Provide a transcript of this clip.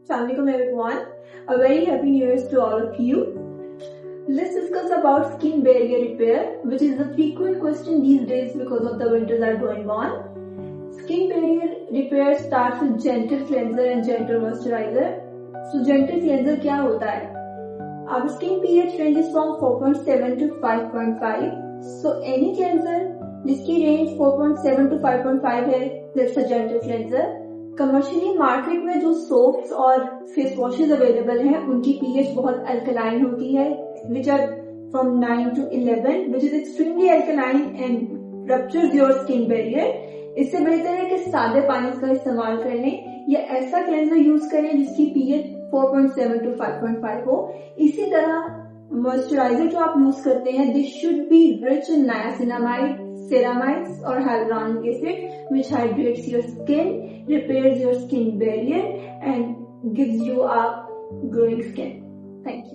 Assalamualaikum everyone. A very happy new year to all of you. Let's discuss about skin barrier repair, which is a frequent question these days because of the winters are going on. Skin barrier repair starts with gentle cleanser and gentle moisturizer. So gentle cleanser क्या होता है? Our skin pH ranges from 4.7 to 5.5. So any cleanser जिसकी range 4.7 to 5.5 है, that's a gentle cleanser. Commercially market में जो soaps और face washes available हैं उनकी पीएच बहुत अल्कलाइन होती है, which are from 9 to 11, which is extremely alkaline and ruptures your skin barrier. इससे बेहतर है कि सादे पानी का इस्तेमाल कर लें या ऐसा क्लेंजर यूज करें जिसकी पीएच 4.7 to 5.5 हो। इसी तरह मॉइस्चराइजर जो आप यूज करते हैं, this should be rich in niacinamide, ceramides or hyaluronic acid, which hydrates your skin, repairs your skin barrier and gives you a glowing skin. Thank you.